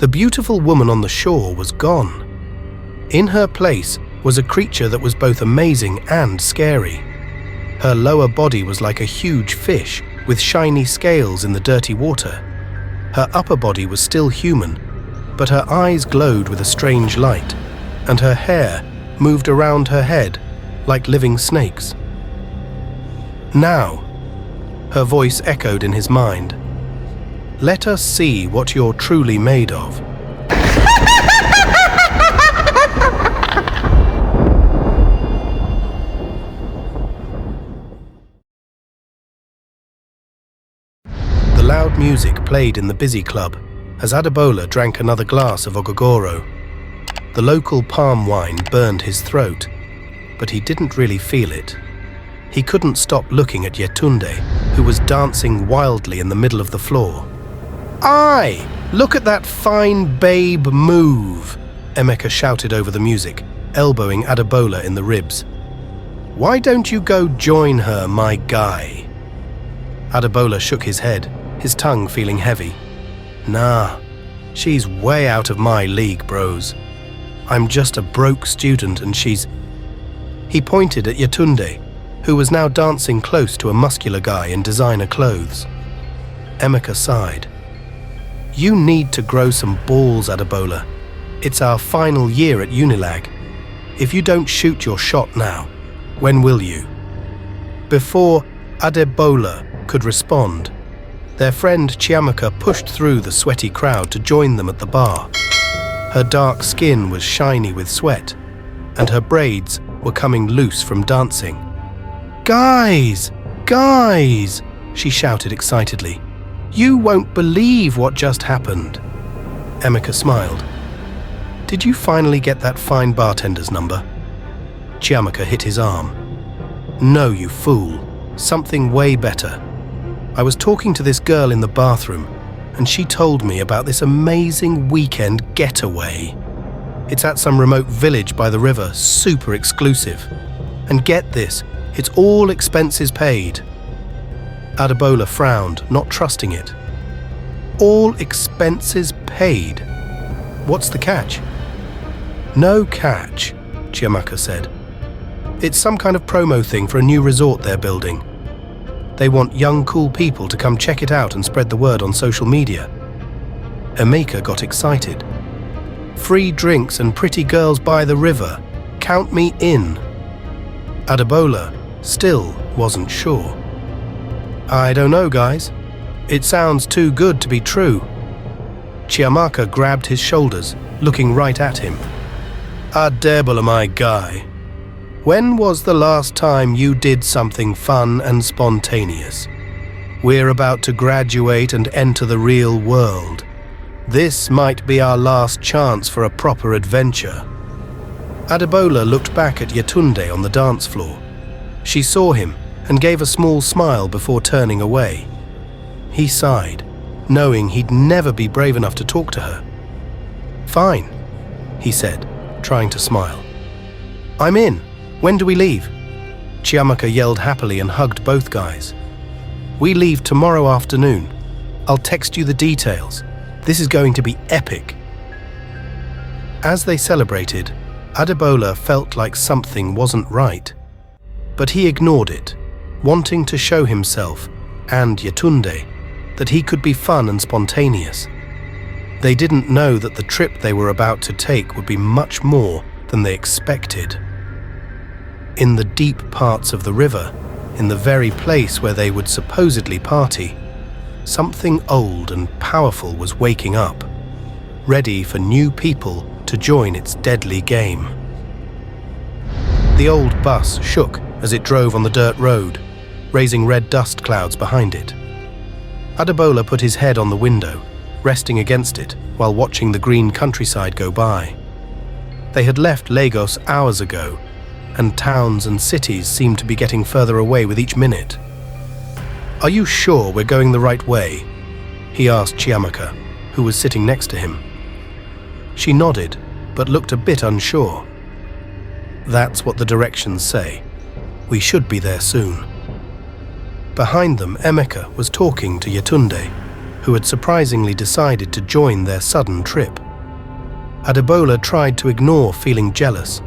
The beautiful woman on the shore was gone. In her place was a creature that was both amazing and scary. Her lower body was like a huge fish with shiny scales in the dirty water. Her upper body was still human, but her eyes glowed with a strange light, and her hair moved around her head like living snakes. Now, her voice echoed in his mind. Let us see what you're truly made of. The loud music played in the busy club as Adebola drank another glass of ogogoro. The local palm wine burned his throat, but he didn't really feel it. He couldn't stop looking at Yetunde, who was dancing wildly in the middle of the floor. "Aye! Look at that fine babe move!" Emeka shouted over the music, elbowing Adebola in the ribs. "Why don't you go join her, my guy?" Adebola shook his head, his tongue feeling heavy. "Nah, she's way out of my league, bros. I'm just a broke student and she's..." He pointed at Yetunde, who was now dancing close to a muscular guy in designer clothes. Emeka sighed. "You need to grow some balls, Adebola. It's our final year at Unilag. If you don't shoot your shot now, when will you?" Before Adebola could respond, their friend Chiamaka pushed through the sweaty crowd to join them at the bar. Her dark skin was shiny with sweat, and her braids were coming loose from dancing. "Guys! Guys!" she shouted excitedly. "You won't believe what just happened." Emeka smiled. "Did you finally get that fine bartender's number?" Chiamaka hit his arm. "No, you fool. Something way better. I was talking to this girl in the bathroom, and she told me about this amazing weekend getaway. It's at some remote village by the river, super exclusive. And get this, it's all expenses paid." Adebola frowned, not trusting it. "All expenses paid? What's the catch?" "No catch," Chiamaka said. "It's some kind of promo thing for a new resort they're building. They want young, cool people to come check it out and spread the word on social media." Emeka got excited. "Free drinks and pretty girls by the river. Count me in." Adebola still wasn't sure. "I don't know, guys. It sounds too good to be true." Chiamaka grabbed his shoulders, looking right at him. "Adebola, my guy. When was the last time you did something fun and spontaneous? We're about to graduate and enter the real world. This might be our last chance for a proper adventure." Adebola looked back at Yetunde on the dance floor. She saw him and gave a small smile before turning away. He sighed, knowing he'd never be brave enough to talk to her. "Fine," he said, trying to smile. "I'm in. When do we leave?" Chiamaka yelled happily and hugged both guys. "We leave tomorrow afternoon. I'll text you the details. This is going to be epic." As they celebrated, Adebola felt like something wasn't right. But he ignored it, wanting to show himself and Yetunde that he could be fun and spontaneous. They didn't know that the trip they were about to take would be much more than they expected. In the deep parts of the river, in the very place where they would supposedly party, something old and powerful was waking up, ready for new people to join its deadly game. The old bus shook as it drove on the dirt road, raising red dust clouds behind it. Adebola put his head on the window, resting against it while watching the green countryside go by. They had left Lagos hours ago, and towns and cities seemed to be getting further away with each minute. "Are you sure we're going the right way?" he asked Chiamaka, who was sitting next to him. She nodded, but looked a bit unsure. "That's what the directions say. We should be there soon." Behind them, Emeka was talking to Yetunde, who had surprisingly decided to join their sudden trip. Adebola tried to ignore feeling jealous.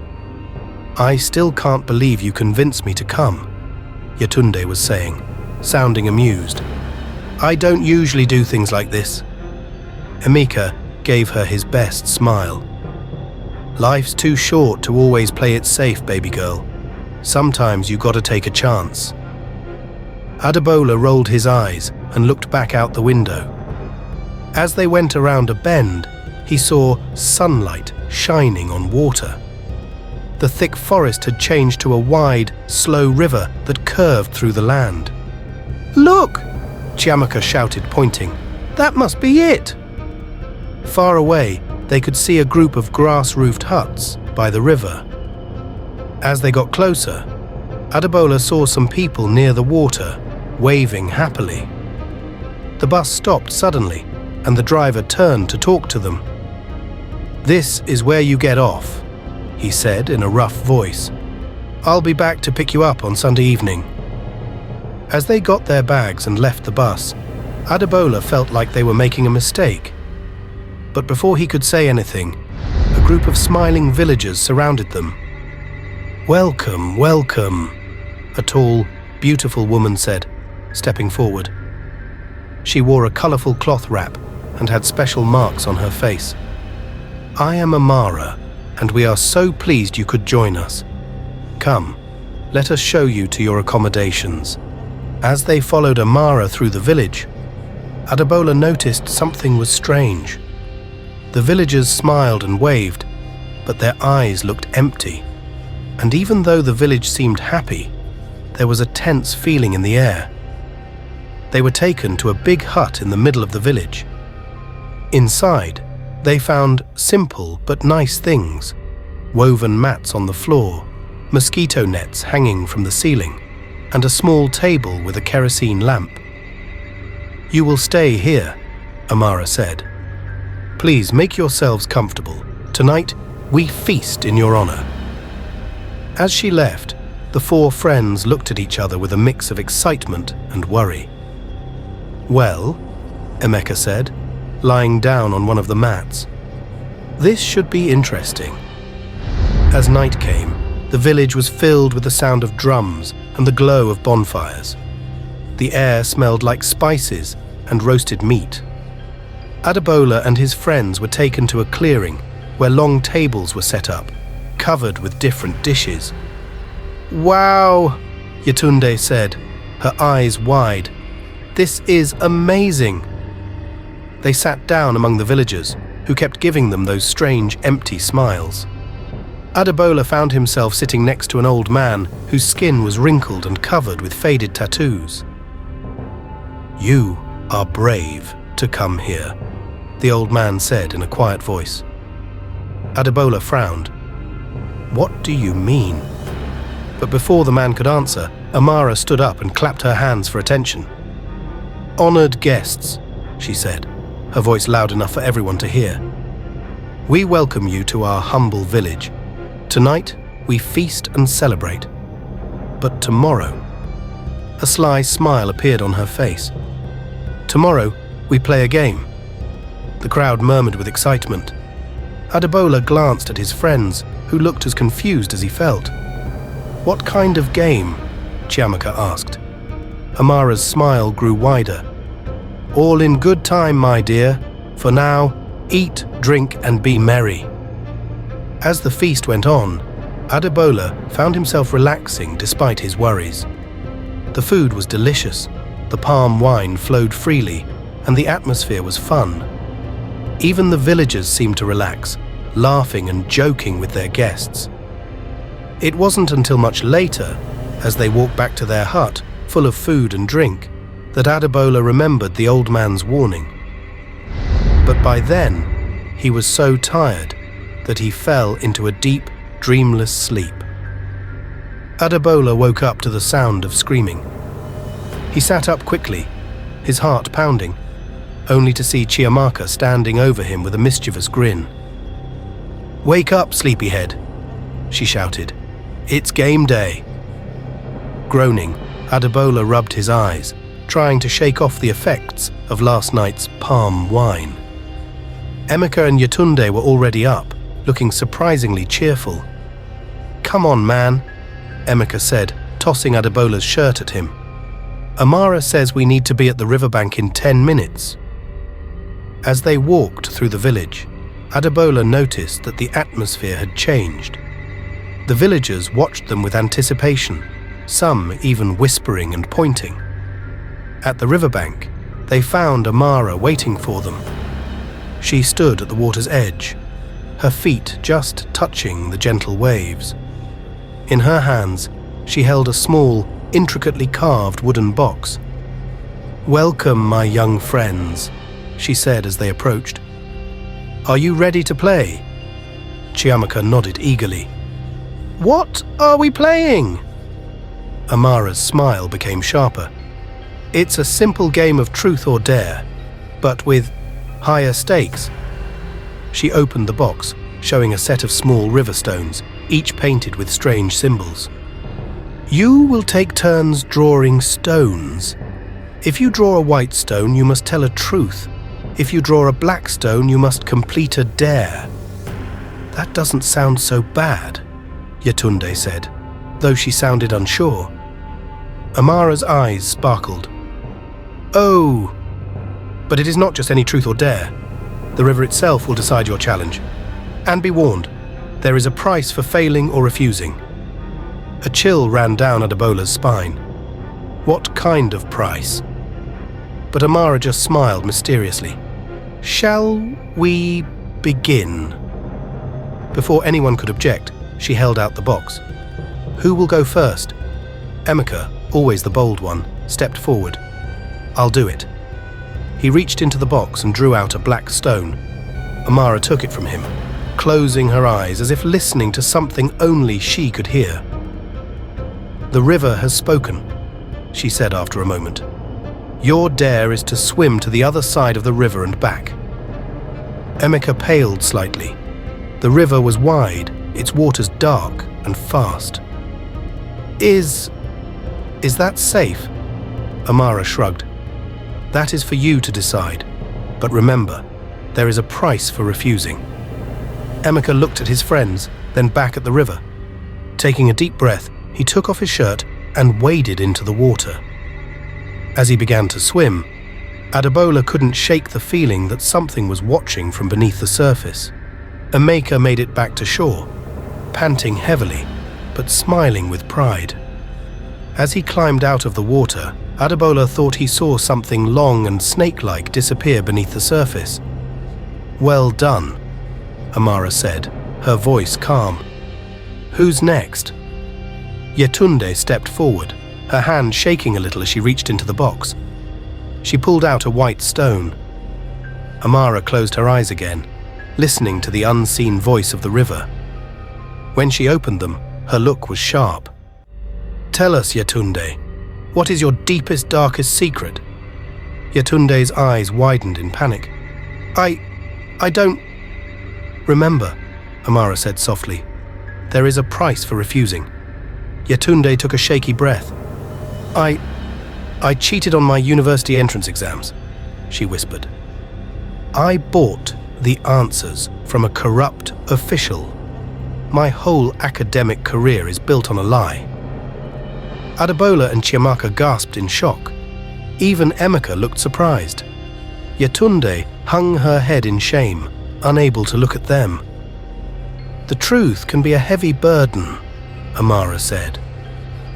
"I still can't believe you convinced me to come," Yetunde was saying, sounding amused. "I don't usually do things like this." Emeka gave her his best smile. "Life's too short to always play it safe, baby girl. Sometimes you gotta take a chance." Adebola rolled his eyes and looked back out the window. As they went around a bend, he saw sunlight shining on water. The thick forest had changed to a wide, slow river that curved through the land. "Look!" Chiamaka shouted, pointing. "That must be it!" Far away, they could see a group of grass-roofed huts by the river. As they got closer, Adebola saw some people near the water, waving happily. The bus stopped suddenly, and the driver turned to talk to them. "This is where you get off," he said in a rough voice. "I'll be back to pick you up on Sunday evening." As they got their bags and left the bus, Adebola felt like they were making a mistake. But before he could say anything, a group of smiling villagers surrounded them. "Welcome, welcome," a tall, beautiful woman said, stepping forward. She wore a colourful cloth wrap and had special marks on her face. "I am Amara, and we are so pleased you could join us. Come, let us show you to your accommodations." As they followed Amara through the village, Adebola noticed something was strange. The villagers smiled and waved, but their eyes looked empty. And even though the village seemed happy, there was a tense feeling in the air. They were taken to a big hut in the middle of the village. Inside, they found simple but nice things: woven mats on the floor, mosquito nets hanging from the ceiling, and a small table with a kerosene lamp. "You will stay here," Amara said. "Please make yourselves comfortable. Tonight, we feast in your honor." As she left, the four friends looked at each other with a mix of excitement and worry. "Well," Emeka said, lying down on one of the mats, "this should be interesting." As night came, the village was filled with the sound of drums and the glow of bonfires. The air smelled like spices and roasted meat. Adebola and his friends were taken to a clearing where long tables were set up, covered with different dishes. "Wow," Yetunde said, her eyes wide. "This is amazing." They sat down among the villagers, who kept giving them those strange, empty smiles. Adebola found himself sitting next to an old man whose skin was wrinkled and covered with faded tattoos. "You are brave to come here," the old man said in a quiet voice. Adebola frowned. "What do you mean?" But before the man could answer, Amara stood up and clapped her hands for attention. "Honored guests," she said, her voice loud enough for everyone to hear. "We welcome you to our humble village. Tonight, we feast and celebrate. But tomorrow..." A sly smile appeared on her face. "Tomorrow, we play a game." The crowd murmured with excitement. Adebola glanced at his friends, who looked as confused as he felt. "What kind of game?" Chiamaka asked. Amara's smile grew wider. "All in good time, my dear. For now, eat, drink, and be merry." As the feast went on, Adebola found himself relaxing despite his worries. The food was delicious, the palm wine flowed freely, and the atmosphere was fun. Even the villagers seemed to relax, laughing and joking with their guests. It wasn't until much later, as they walked back to their hut, full of food and drink, that Adebola remembered the old man's warning. But by then, he was so tired that he fell into a deep, dreamless sleep. Adebola woke up to the sound of screaming. He sat up quickly, his heart pounding, only to see Chiamaka standing over him with a mischievous grin. "Wake up, sleepyhead," she shouted. "It's game day." Groaning, Adebola rubbed his eyes, trying to shake off the effects of last night's palm wine. Emeka and Yetunde were already up, looking surprisingly cheerful. "Come on, man," Emeka said, tossing Adebola's shirt at him. "Amara says we need to be at the riverbank in 10 minutes. As they walked through the village, Adebola noticed that the atmosphere had changed. The villagers watched them with anticipation, some even whispering and pointing. At the riverbank, they found Amara waiting for them. She stood at the water's edge, her feet just touching the gentle waves. In her hands, she held a small, intricately carved wooden box. "Welcome, my young friends," she said as they approached. "Are you ready to play?" Chiamaka nodded eagerly. "What are we playing?" Amara's smile became sharper. "It's a simple game of truth or dare, but with higher stakes." She opened the box, showing a set of small river stones, each painted with strange symbols. "You will take turns drawing stones. If you draw a white stone, you must tell a truth. If you draw a black stone, you must complete a dare." "That doesn't sound so bad," Yetunde said, though she sounded unsure. Amara's eyes sparkled. "Oh, but it is not just any truth or dare. The river itself will decide your challenge. And be warned, there is a price for failing or refusing." A chill ran down Adebola's spine. What kind of price? But Amara just smiled mysteriously. "Shall we begin?" Before anyone could object, she held out the box. "Who will go first?" Emeka, always the bold one, stepped forward. "I'll do it." He reached into the box and drew out a black stone. Amara took it from him, closing her eyes as if listening to something only she could hear. "The river has spoken," she said after a moment. "Your dare is to swim to the other side of the river and back." Emeka paled slightly. The river was wide, its waters dark and fast. Is that safe?" Amara shrugged. "That is for you to decide. But remember, there is a price for refusing." Emeka looked at his friends, then back at the river. Taking a deep breath, he took off his shirt and waded into the water. As he began to swim, Adebola couldn't shake the feeling that something was watching from beneath the surface. Emeka made it back to shore, panting heavily, but smiling with pride. As he climbed out of the water, Adebola thought he saw something long and snake-like disappear beneath the surface. "Well done," Amara said, her voice calm. "Who's next?" Yetunde stepped forward, her hand shaking a little as she reached into the box. She pulled out a white stone. Amara closed her eyes again, listening to the unseen voice of the river. When she opened them, her look was sharp. "Tell us, Yetunde, what is your deepest, darkest secret?" Yetunde's eyes widened in panic. I don't remember," Amara said softly. "There is a price for refusing." Yetunde took a shaky breath. I cheated on my university entrance exams," she whispered. "I bought the answers from a corrupt official. My whole academic career is built on a lie." Adebola and Chiamaka gasped in shock. Even Emeka looked surprised. Yetunde hung her head in shame, unable to look at them. "The truth can be a heavy burden," Amara said,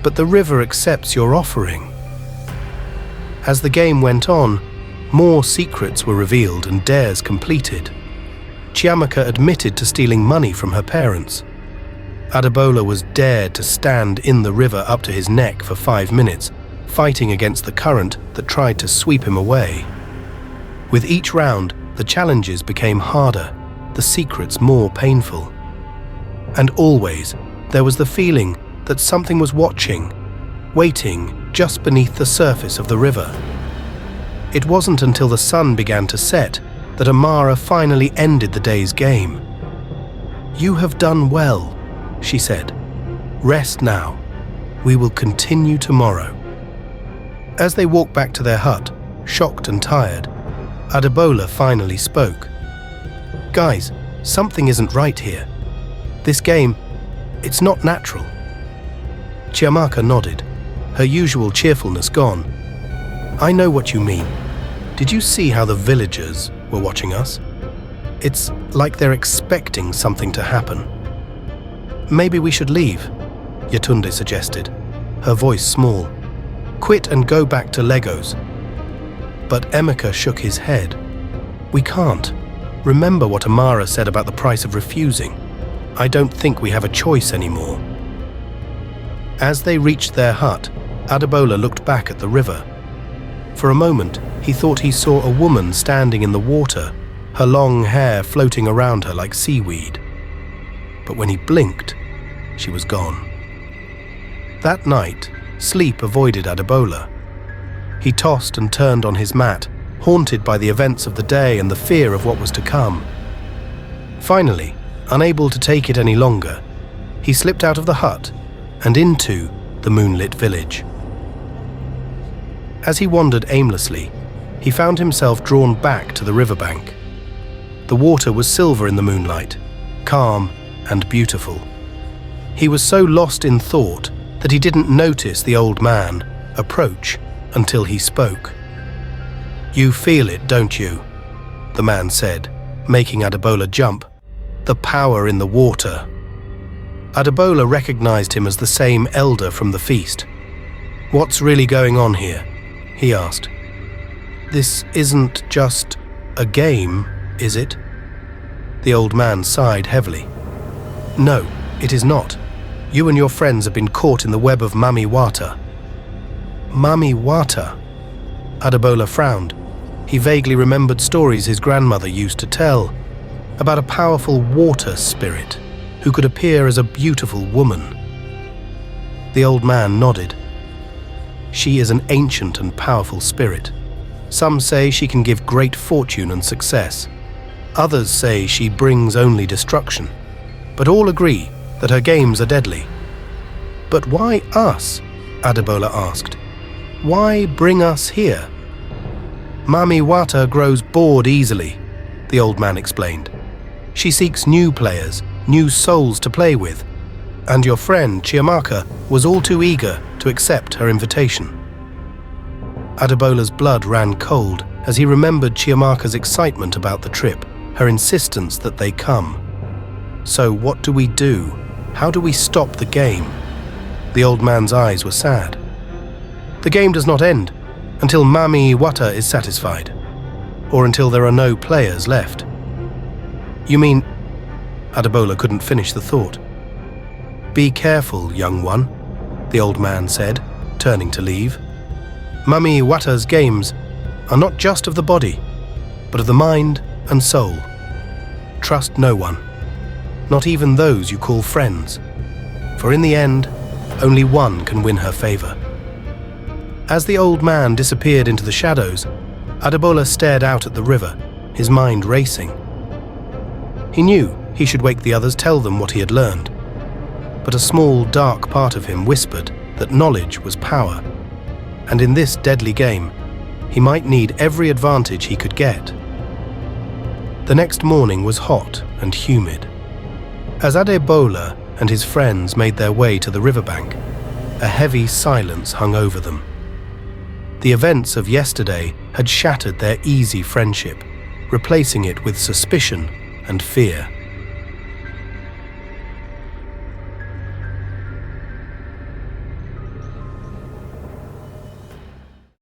"but the river accepts your offering." As the game went on, more secrets were revealed and dares completed. Chiamaka admitted to stealing money from her parents. Adebola was dared to stand in the river up to his neck for 5 minutes, fighting against the current that tried to sweep him away. With each round, the challenges became harder, the secrets more painful. And always, there was the feeling that something was watching, waiting just beneath the surface of the river. It wasn't until the sun began to set that Amara finally ended the day's game. "You have done well," she said. "Rest now. We will continue tomorrow." As they walked back to their hut, shocked and tired, Adebola finally spoke. "Guys, something isn't right here. This game, it's not natural." Chiamaka nodded, her usual cheerfulness gone. "I know what you mean. Did you see how the villagers were watching us? It's like they're expecting something to happen." "Maybe we should leave," Yetunde suggested, her voice small. "Quit and go back to Legos." But Emeka shook his head. "We can't. Remember what Amara said about the price of refusing. I don't think we have a choice anymore." As they reached their hut, Adebola looked back at the river. For a moment, he thought he saw a woman standing in the water, her long hair floating around her like seaweed. But when he blinked, she was gone. That night, sleep avoided Adebola. He tossed and turned on his mat, haunted by the events of the day and the fear of what was to come. Finally, unable to take it any longer, he slipped out of the hut and into the moonlit village. As he wandered aimlessly, he found himself drawn back to the riverbank. The water was silver in the moonlight, calm and beautiful. He was so lost in thought that he didn't notice the old man approach until he spoke. "You feel it, don't you?" the man said, making Adebola jump. "The power in the water." Adebola recognized him as the same elder from the feast. "What's really going on here?" he asked. "This isn't just a game, is it?" The old man sighed heavily. "No, it is not. You and your friends have been caught in the web of MAMI Wata." "MAMI Wata?" Adebola frowned. He vaguely remembered stories his grandmother used to tell about a powerful water spirit who could appear as a beautiful woman. The old man nodded. "She is an ancient and powerful spirit. Some say she can give great fortune and success. Others say she brings only destruction. But all agree that her games are deadly." "But why us?" Adebola asked. "Why bring us here?" "MAMI Wata grows bored easily," the old man explained. "She seeks new players, new souls to play with, and your friend Chiamaka was all too eager to accept her invitation." Adebola's blood ran cold as he remembered Chiamaka's excitement about the trip, her insistence that they come. "So what do we do? How do we stop the game?" The old man's eyes were sad. "The game does not end until MAMI Wata is satisfied, or until there are no players left." "You mean—" Adebola couldn't finish the thought. "Be careful, young one," the old man said, turning to leave. "MAMI Wata's games are not just of the body, but of the mind and soul. Trust no one, not even those you call friends, for in the end, only one can win her favor." As the old man disappeared into the shadows, Adebola stared out at the river, his mind racing. He knew he should wake the others, tell them what he had learned. But a small, dark part of him whispered that knowledge was power, and in this deadly game, he might need every advantage he could get. The next morning was hot and humid. As Adebola and his friends made their way to the riverbank, a heavy silence hung over them. The events of yesterday had shattered their easy friendship, replacing it with suspicion and fear.